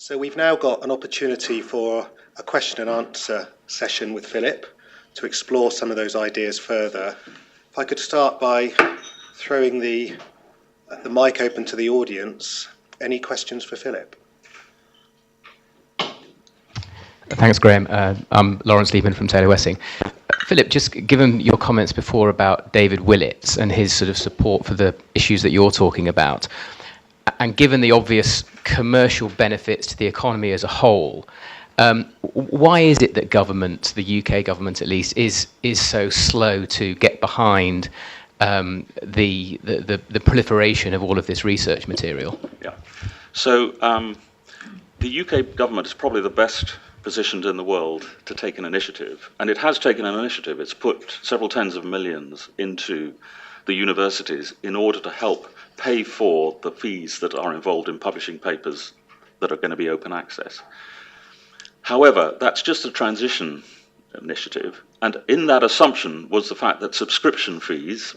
So we've now got an opportunity for a question and answer session with Philip to explore some of those ideas further. If I could start by throwing the mic open to the audience. Any questions for Philip? Thanks, Graham. I'm Lawrence Liebman from Taylor Wessing. Philip, just given your comments before about David Willits and his sort of support for the issues that you're talking about, and given the obvious commercial benefits to the economy as a whole, why is it that government, the UK government at least, is so slow to get behind the proliferation of all of this research material? Yeah. So the UK government is probably the best positioned in the world to take an initiative, and it has taken an initiative. It's put several tens of millions into the universities in order to help pay for the fees that are involved in publishing papers that are going to be open access. However, that's just a transition initiative, and in that assumption was the fact that subscription fees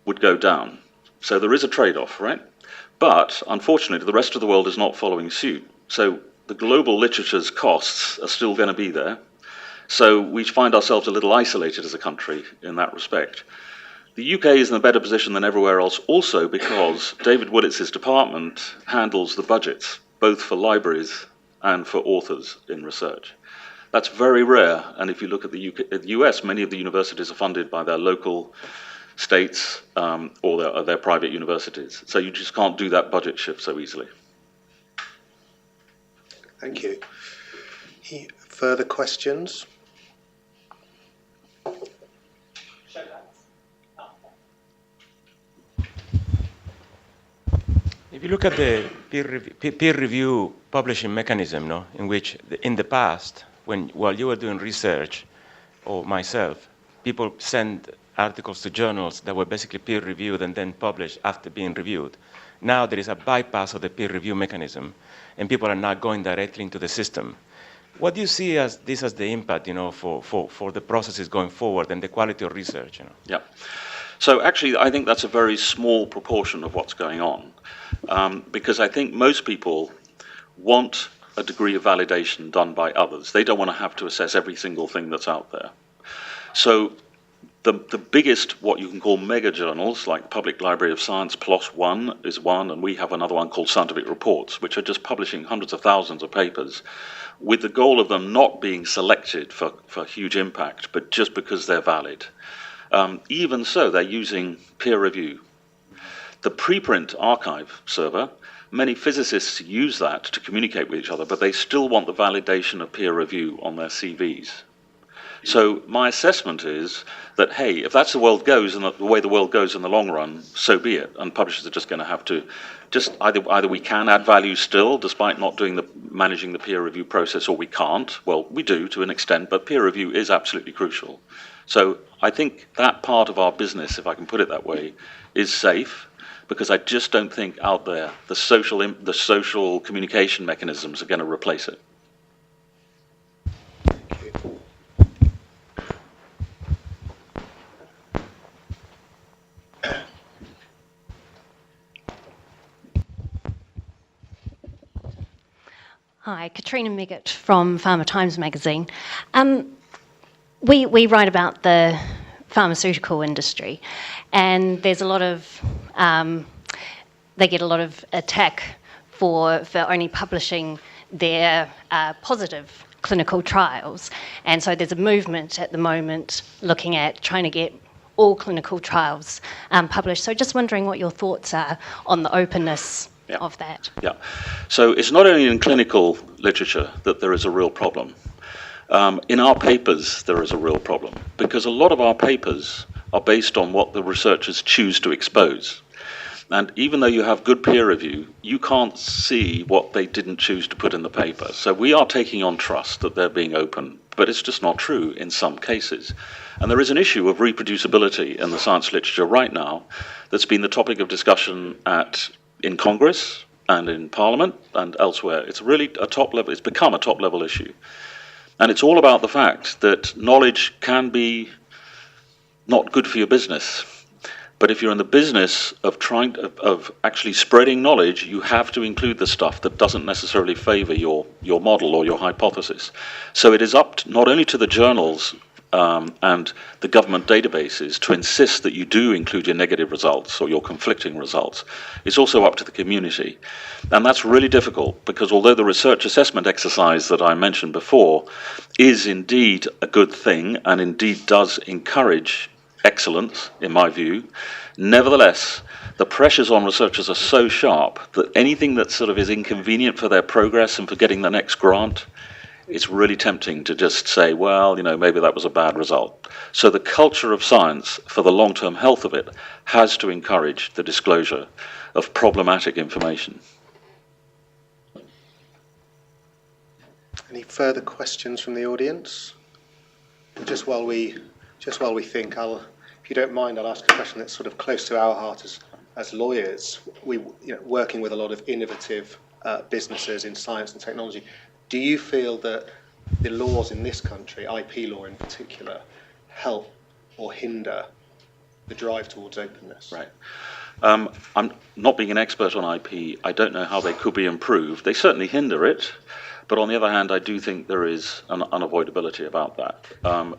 would go down. So there is a trade-off, right? But unfortunately, the rest of the world is not following suit. So the global literature's costs are still going to be there. So we find ourselves a little isolated as a country in that respect. The UK is in a better position than everywhere else also because David Willits' department handles the budgets, both for libraries and for authors in research. That's very rare, and if you look at the US, many of the universities are funded by their local states or their private universities. So you just can't do that budget shift so easily. Thank you. Any further questions? If you look at the peer review publishing mechanism, no, in which in the past, while you were doing research, or myself, people send articles to journals that were basically peer reviewed and then published after being reviewed. Now there is a bypass of the peer review mechanism, and people are now going directly into the system. What do you see as this as the impact, for the processes going forward and the quality of research? Yeah. So actually, I think that's a very small proportion of what's going on, because I think most people want a degree of validation done by others. They don't want to have to assess every single thing that's out there. So the biggest, what you can call mega journals, like Public Library of Science PLOS One is one, and we have another one called Scientific Reports, which are just publishing hundreds of thousands of papers with the goal of them not being selected for huge impact, but just because they're valid. Even so, they're using peer review. The preprint archive server, many physicists use that to communicate with each other, but they still want the validation of peer review on their CVs. So my assessment is that, hey, if that's the world goes and the way the world goes in the long run, so be it. And publishers are just going to have to just either we can add value still, despite not doing managing the peer review process, or we can't. Well, we do to an extent, but peer review is absolutely crucial. So I think that part of our business, if I can put it that way, is safe, because I just don't think out there the social communication mechanisms are going to replace it. Hi, Katrina Miggott from Pharma Times magazine. We write about the pharmaceutical industry, and there's a lot of they get a lot of attack for only publishing their positive clinical trials, and so there's a movement at the moment looking at trying to get all clinical trials published. So just wondering what your thoughts are on the openness of that. Yeah. So it's not only in clinical literature that there is a real problem. In our papers, there is a real problem, because a lot of our papers are based on what the researchers choose to expose. And even though you have good peer review, you can't see what they didn't choose to put in the paper. So we are taking on trust that they're being open, but it's just not true in some cases. And there is an issue of reproducibility in the science literature right now that's been the topic of discussion in Congress and in Parliament and elsewhere. It's really a top level, it's become a top level issue. And it's all about the fact that knowledge can be not good for your business. But if you're in the business of of actually spreading knowledge, you have to include the stuff that doesn't necessarily favor your model or your hypothesis. So it is up not only to the journals and the government databases to insist that you do include your negative results or your conflicting results. It's also up to the community. And that's really difficult because although the research assessment exercise that I mentioned before is indeed a good thing and indeed does encourage excellence, in my view, nevertheless, the pressures on researchers are so sharp that anything that sort of is inconvenient for their progress and for getting the next grant, it's really tempting to just say, well, maybe that was a bad result. So the culture of science, for the long-term health of it, has to encourage the disclosure of problematic information. Any further questions from the audience? Just while we think, if you don't mind, I'll ask a question that's sort of close to our heart as lawyers. Working with a lot of innovative businesses in science and technology. Do you feel that the laws in this country, IP law in particular, help or hinder the drive towards openness? Right. I'm not being an expert on IP. I don't know how they could be improved. They certainly hinder it. But on the other hand, I do think there is an unavoidability about that.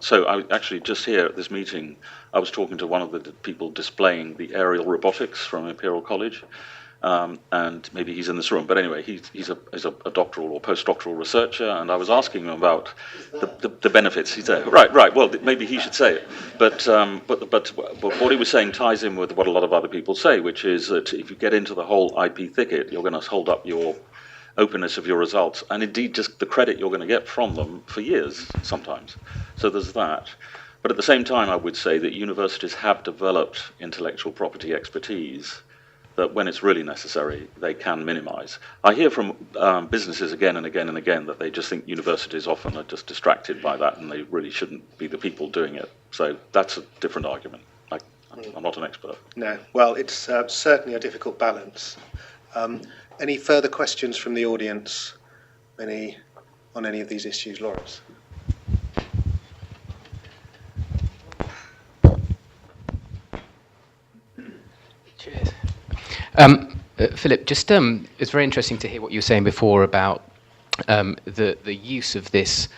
So I actually just here at this meeting, I was talking to one of the people displaying the aerial robotics from Imperial College. And maybe he's in this room, but anyway, he's a doctoral or postdoctoral researcher, and I was asking him about the benefits. He said, right. Well, maybe he should say it, but what he was saying ties in with what a lot of other people say, which is that if you get into the whole IP thicket, you're going to hold up your openness of your results, and indeed just the credit you're going to get from them for years sometimes. So there's that. But at the same time, I would say that universities have developed intellectual property expertise that when it's really necessary, they can minimize. I hear from businesses again and again and again that they just think universities often are just distracted by that and they really shouldn't be the people doing it. So that's a different argument. I'm not an expert. No, well, it's certainly a difficult balance. Any further questions from the audience on any of these issues, Lawrence? Cheers. Philip, just it's very interesting to hear what you were saying before about the use of this,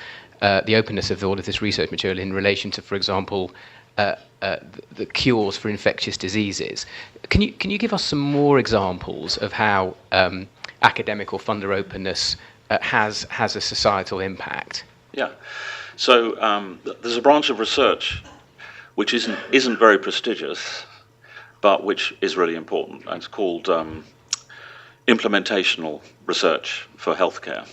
the openness of all of this research material in relation to, for example, the cures for infectious diseases. Can you give us some more examples of how academic or funder openness has a societal impact? Yeah. So there's a branch of research which isn't very prestigious, but which is really important. And it's called implementational research for healthcare.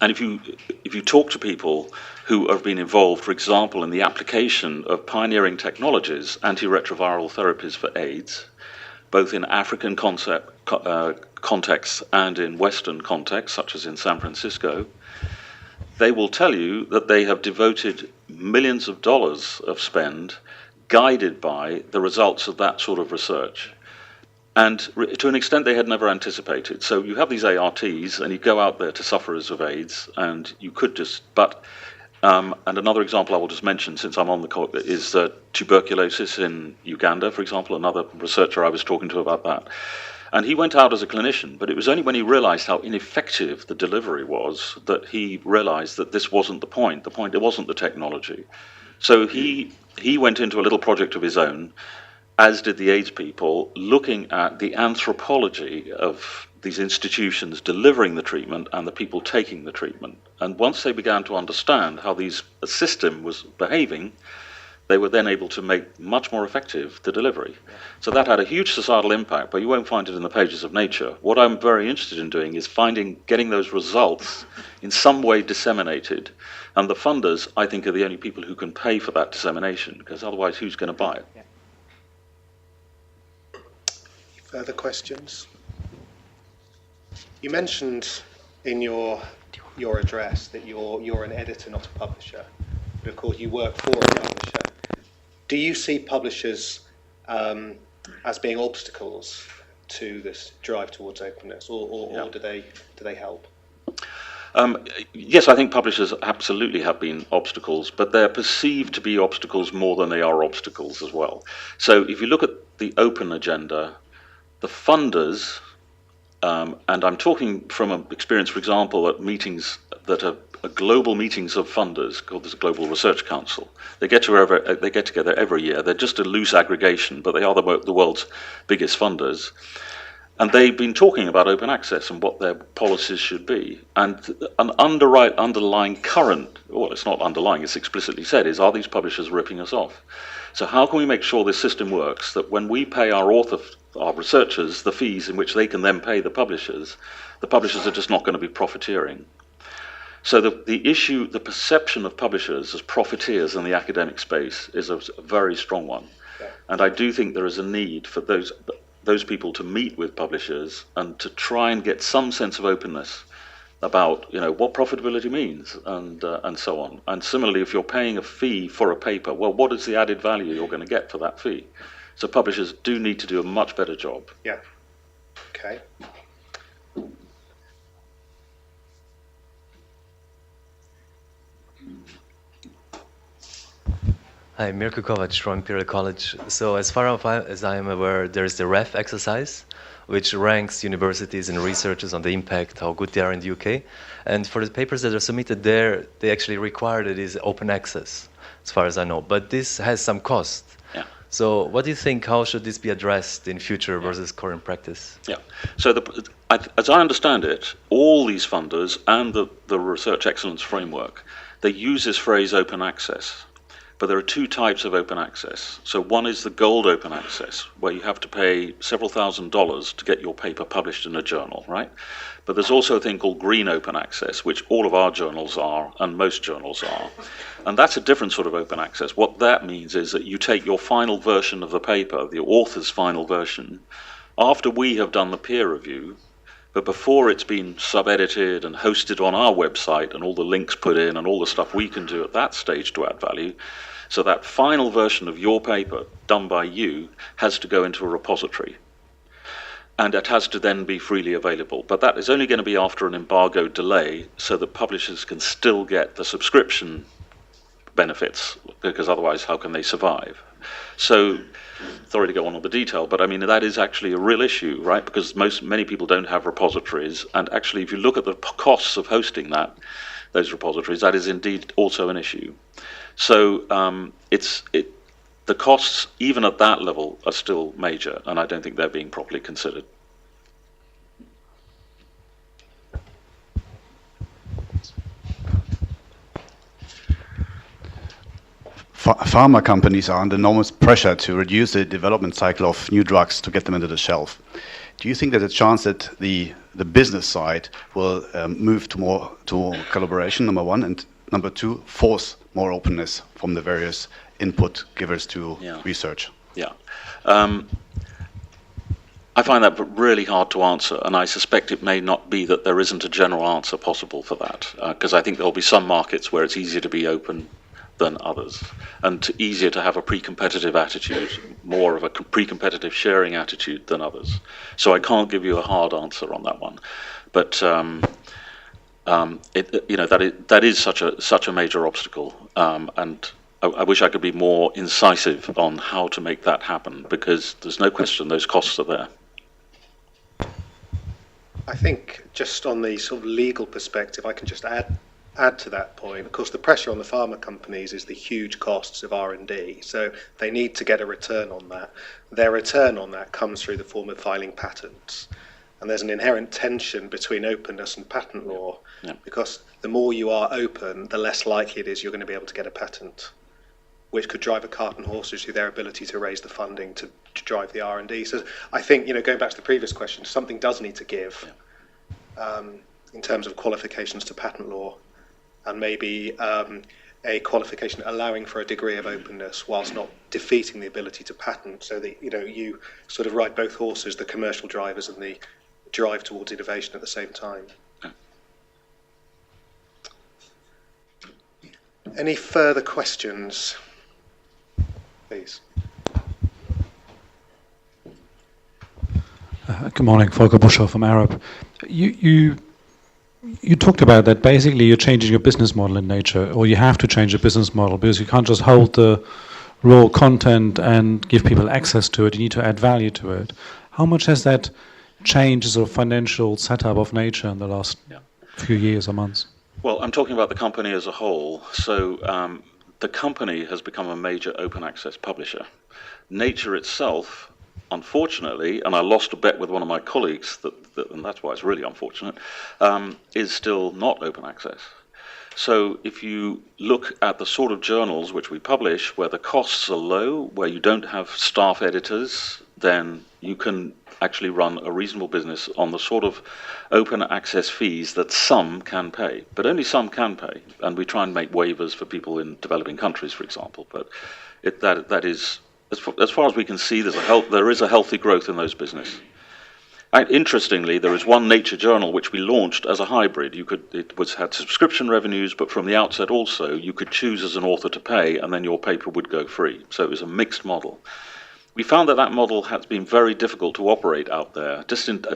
And if you talk to people who have been involved, for example, in the application of pioneering technologies, antiretroviral therapies for AIDS, both in African contexts and in Western contexts, such as in San Francisco, they will tell you that they have devoted millions of dollars of spend guided by the results of that sort of research. And to an extent they had never anticipated. So you have these ARTs and you go out there to sufferers of AIDS and you could just, and another example I will just mention since I'm on the call is tuberculosis in Uganda, for example, another researcher I was talking to about that. And he went out as a clinician, but it was only when he realized how ineffective the delivery was that he realized that this wasn't the point. The point, it wasn't the technology. So he went into a little project of his own, as did the AIDS people, looking at the anthropology of these institutions delivering the treatment and the people taking the treatment. And once they began to understand how a system was behaving, they were then able to make much more effective the delivery. So that had a huge societal impact, but you won't find it in the pages of Nature. What I'm very interested in doing is getting those results in some way disseminated. And the funders, I think, are the only people who can pay for that dissemination, because otherwise who's going to buy it? Yeah. Further questions? You mentioned in your address that you're an editor, not a publisher. But of course you work for a publisher. Do you see publishers as being obstacles to this drive towards openness, or do they help? Yes, I think publishers absolutely have been obstacles, but they're perceived to be obstacles more than they are obstacles as well. So if you look at the open agenda, the funders, and I'm talking from experience, for example, at meetings that are global meetings of funders called the Global Research Council. They get together every year. They're just a loose aggregation, but they are the world's biggest funders. And they've been talking about open access and what their policies should be. And an underlying current, well, it's not underlying, it's explicitly said, is, are these publishers ripping us off? So how can we make sure this system works, that when we pay our researchers the fees in which they can then pay the publishers are just not going to be profiteering. So the issue, the perception of publishers as profiteers in the academic space is a very strong one. Yeah. And I do think there is a need for those people to meet with publishers and to try and get some sense of openness about, what profitability means and so on. And similarly, if you're paying a fee for a paper, well, what is the added value you're going to get for that fee? So publishers do need to do a much better job. Yeah. Okay. Hi, Mirko Kovac from Imperial College. So as far as I am aware, there's the REF exercise, which ranks universities and researchers on the impact, how good they are in the UK. And for the papers that are submitted there, they actually require that it is open access, as far as I know. But this has some cost. Yeah. So what do you think, how should this be addressed in future versus current practice? Yeah. So as I understand it, all these funders and the Research Excellence Framework, they use this phrase open access. But there are two types of open access. So one is the gold open access, where you have to pay several $1,000s to get your paper published in a journal, right? But there's also a thing called green open access, which all of our journals are, and most journals are. And that's a different sort of open access. What that means is that you take your final version of the paper, the author's final version, after we have done the peer review, but before it's been sub-edited and hosted on our website and all the links put in and all the stuff we can do at that stage to add value. So that final version of your paper done by you has to go into a repository. And it has to then be freely available. But that is only going to be after an embargo delay so that publishers can still get the subscription benefits, because otherwise how can they survive? So, sorry to go on all the detail, but I mean, that is actually a real issue, right? Because many people don't have repositories. And actually, if you look at the costs of hosting those repositories, that is indeed also an issue. So the costs, even at that level, are still major, and I don't think they're being properly considered. Pharma companies are under enormous pressure to reduce the development cycle of new drugs to get them into the shelf. Do you think there's a chance that the business side will move to more collaboration, number one, and number two, force more openness from the various input givers to research? Yeah. I find that really hard to answer, and I suspect it may not be that there isn't a general answer possible for that, because I think there'll be some markets where it's easier to be open than others, and easier to have a pre-competitive attitude, more of a pre-competitive sharing attitude than others. So I can't give you a hard answer on that one, but that is such a major obstacle, and I wish I could be more incisive on how to make that happen, because there's no question those costs are there. I think just on the sort of legal perspective, I can just add to that point. Of course, the pressure on the pharma companies is the huge costs of R&D, so they need to get a return on that. Their return on that comes through the form of filing patents. And there's an inherent tension between openness and patent law, because the more you are open, the less likely it is you're going to be able to get a patent, which could drive a cart and horses through their ability to raise the funding to drive the R&D. So I think, going back to the previous question, something does need to give in terms of qualifications to patent law, and maybe a qualification allowing for a degree of openness whilst not defeating the ability to patent, so that you sort of ride both horses, the commercial drivers and the drive towards innovation at the same time. Any further questions, please? Good morning, Volker Buschow from Arab. You You talked about that. Basically, you're changing your business model in Nature, or you have to change your business model because you can't just hold the raw content and give people access to it. You need to add value to it. How much has that changed the sort of financial setup of Nature in the last few years or months? Well, I'm talking about the company as a whole. So the company has become a major open access publisher. Nature itself, unfortunately, and I lost a bet with one of my colleagues, and that's why it's really unfortunate, is still not open access. So if you look at the sort of journals which we publish, where the costs are low, where you don't have staff editors, then you can actually run a reasonable business on the sort of open access fees that some can pay, but only some can pay. And we try and make waivers for people in developing countries, for example. But that is, as far as we can see, there is a healthy growth in those business. Interestingly, there is one Nature journal which we launched as a hybrid. Had subscription revenues, but from the outset also you could choose as an author to pay, and then your paper would go free. So it was a mixed model. We found that model has been very difficult to operate out there,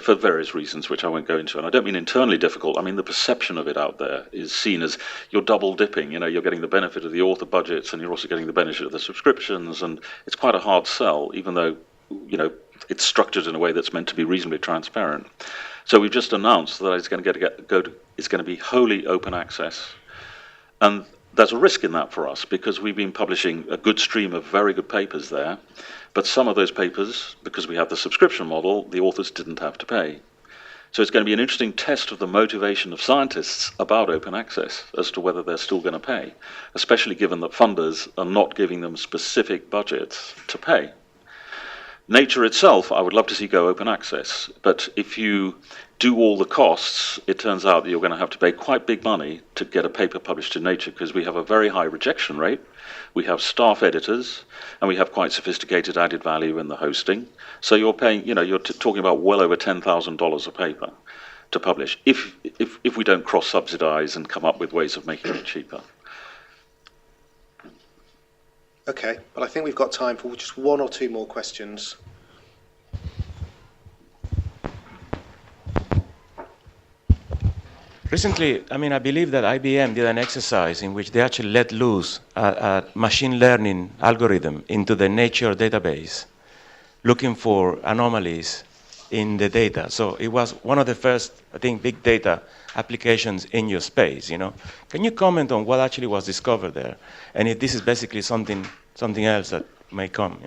for various reasons, which I won't go into. And I don't mean internally difficult. I mean the perception of it out there is seen as you're double dipping. You're getting the benefit of the author budgets, and you're also getting the benefit of the subscriptions. And it's quite a hard sell, even though it's structured in a way that's meant to be reasonably transparent. So we've just announced that it's going to be wholly open access, and there's a risk in that for us because we've been publishing a good stream of very good papers there, but some of those papers, because we have the subscription model, the authors didn't have to pay. So it's going to be an interesting test of the motivation of scientists about open access as to whether they're still going to pay, especially given that funders are not giving them specific budgets to pay. Nature itself, I would love to see go open access, but if you do all the costs, it turns out that you're going to have to pay quite big money to get a paper published in Nature because we have a very high rejection rate, we have staff editors, and we have quite sophisticated added value in the hosting. So you're paying, you're talking about well over $10,000 a paper to publish if we don't cross-subsidize and come up with ways of making it cheaper. Okay, well, I think we've got time for just one or two more questions. Recently, I believe that IBM did an exercise in which they actually let loose a machine learning algorithm into the Nature database, looking for anomalies in the data. So it was one of the first, I think, big data applications in your space. Can you comment on what actually was discovered there, and if this is basically something else that may come?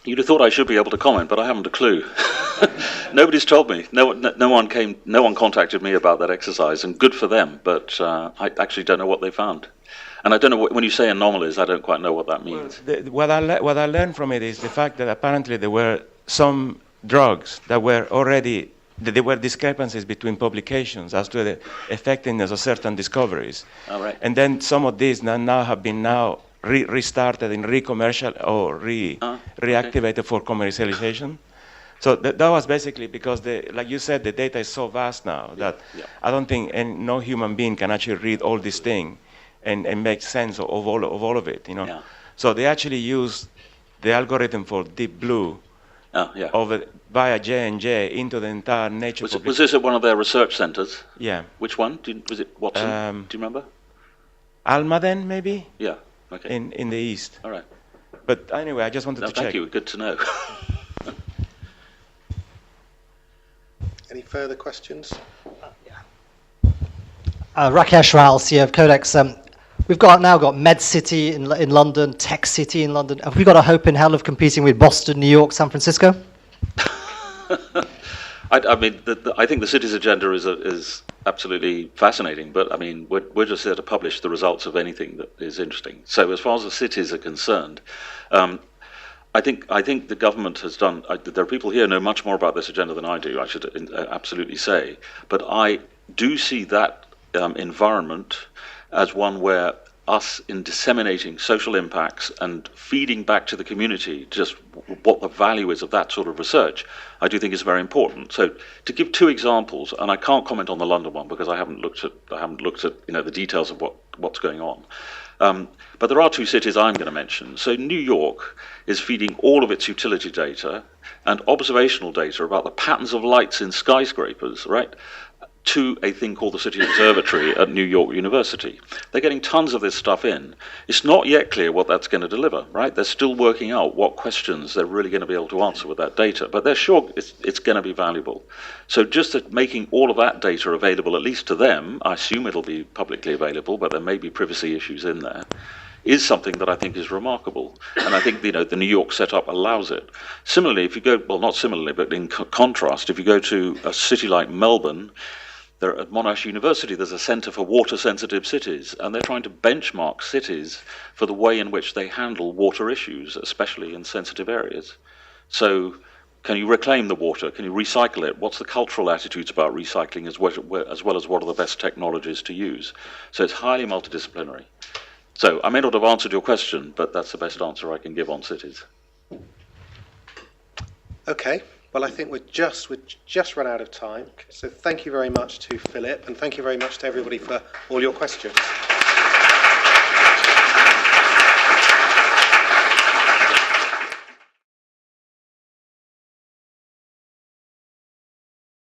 You'd have thought I should be able to comment, but I haven't a clue. Nobody's told me. No one contacted me about that exercise, and good for them. But I actually don't know what they found, and I don't know when you say anomalies, I don't quite know what that means. What I learned from it is the fact that apparently there were some drugs that were already. There were discrepancies between publications as to the effectiveness of certain discoveries. All right. And then some of these now have been restarted and reactivated for commercialization. So that was basically because, like you said, the data is so vast now that I don't think no human being can actually read all this thing and make sense of all of it. Yeah. So they actually use the algorithm for Deep Blue via J&J into the entire Nature. Was this at one of their research centers? Yeah. Which one? Was it Watson? Do you remember? Almaden, maybe? Yeah. Okay. In the east. All right. But anyway, I just wanted to check. Thank you. Good to know. Any further questions? Rakesh Ral, CEO of Codex. We've now got Med City in London, Tech City in London. Have we got a hope in hell of competing with Boston, New York, San Francisco? I think the city's agenda is absolutely fascinating, but we're just there to publish the results of anything that is interesting. So as far as the cities are concerned, I think the government has done. There are people here who know much more about this agenda than I do, I should absolutely say. But I do see that environment as one where us in disseminating social impacts and feeding back to the community just what the value is of that sort of research, I do think is very important. So to give two examples, and I can't comment on the London one because I haven't looked at the details of what's going on. But there are two cities I'm going to mention. So New York is feeding all of its utility data and observational data about the patterns of lights in skyscrapers, right? to a thing called the City Observatory at New York University. They're getting tons of this stuff in. It's not yet clear what that's going to deliver, right? They're still working out what questions they're really going to be able to answer with that data, but they're sure it's going to be valuable. So just making all of that data available, at least to them, I assume it'll be publicly available, but there may be privacy issues in there, is something that I think is remarkable. And I think, the New York setup allows it. Similarly, if you go, well, not similarly, but in contrast, if you go to a city like Melbourne, there at Monash University, there's a centre for water-sensitive cities, and they're trying to benchmark cities for the way in which they handle water issues, especially in sensitive areas. So can you reclaim the water? Can you recycle it? What's the cultural attitudes about recycling as well as what are the best technologies to use? So it's highly multidisciplinary. So I may not have answered your question, but that's the best answer I can give on cities. Okay. Well, I think we've just run out of time. So thank you very much to Philip, and thank you very much to everybody for all your questions.